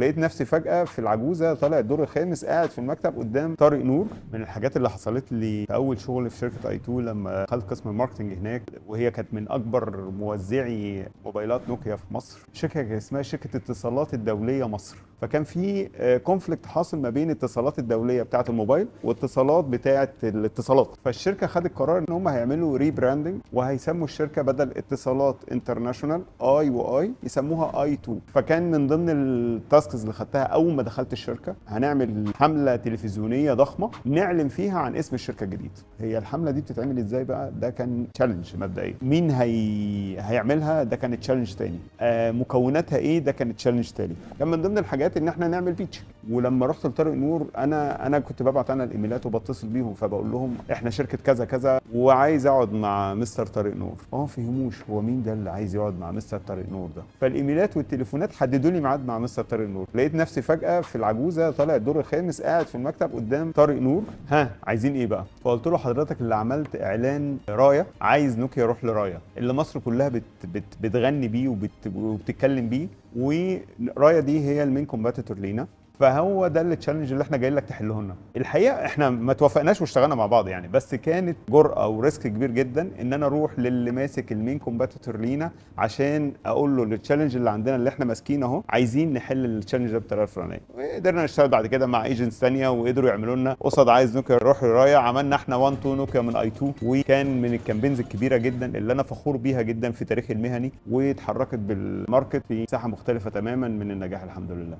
لقيت نفسي فجاه في العجوزه طالع الدور الخامس قاعد في المكتب قدام طارق نور. من الحاجات اللي حصلت لي في اول شغل في شركه اي 2 لما دخلت قسم الماركتنج هناك، وهي كانت من اكبر موزعي موبايلات نوكيا في مصر. شركه كان اسمها شركه اتصالات الدوليه مصر. فكان في كونفليكت حاصل ما بين الاتصالات الدوليه بتاعه الموبايل واتصالات بتاعه الاتصالات. فالشركه خدت قرار ان هم هيعملوا ريبراندنج وهيسموا الشركه بدل اتصالات انترناشونال اي واي يسموها اي 2. فكان من ضمن التاسكس اللي خدتها اول ما دخلت الشركه هنعمل حمله تلفزيونيه ضخمه نعلن فيها عن اسم الشركه الجديد. هي الحمله دي بتتعمل ازاي بقى؟ ده كان تشالنج مبدئيا. مين هيعملها؟ ده كان تشالنج تاني. مكوناتها ايه؟ ده كان تشالنج تاني. كان من ضمن الحاجات ان احنا نعمل بيتش. ولما رحت لطارق نور انا كنت ببعت انا الايميلات وبتصل بيهم، فبقول لهم احنا شركه كذا كذا وعايز اقعد مع مستر طارق نور. ما فهموش هو مين ده اللي عايز يقعد مع مستر طارق نور ده. فالايميلات والتليفونات حددوا لي ميعاد مع مستر طارق نور. لقيت نفسي فجاه في العجوزه طالع الدور الخامس قاعد في المكتب قدام طارق نور. عايزين ايه بقى؟ فقلت له حضرتك اللي عملت اعلان رايه، عايز نوكيا يروح لرايه اللي مصر كلها بتغني بيه وبتتكلم بيه، ورايه دي هي المين كومباتيتور لينا. فهو ده التشالنج اللي احنا جايين لك تحله لنا. الحقيقه احنا ما توافقناش واشتغلنا مع بعض يعني، بس كانت جرأه وريسك كبير جدا ان انا اروح للي ماسك المين كومباتيتور لينا عشان اقول له التشالنج اللي عندنا اللي احنا ماسكينه اهو عايزين نحل التشالنج ده بالطريقه الفلانيه. وقدرنا نشتغل بعد كده مع ايجنتس ثانيه وقدروا يعملوا لنا قصاد عايز نوكيا يروح لرايه. عملنا احنا 1 2 نوكيا من اي 2، وكان من الكامبينز الكبيره جدا اللي انا فخور بيها جدا في تاريخي المهني، واتحركت بالماركت في مساحه مختلفه تماما من النجاح الحمد لله.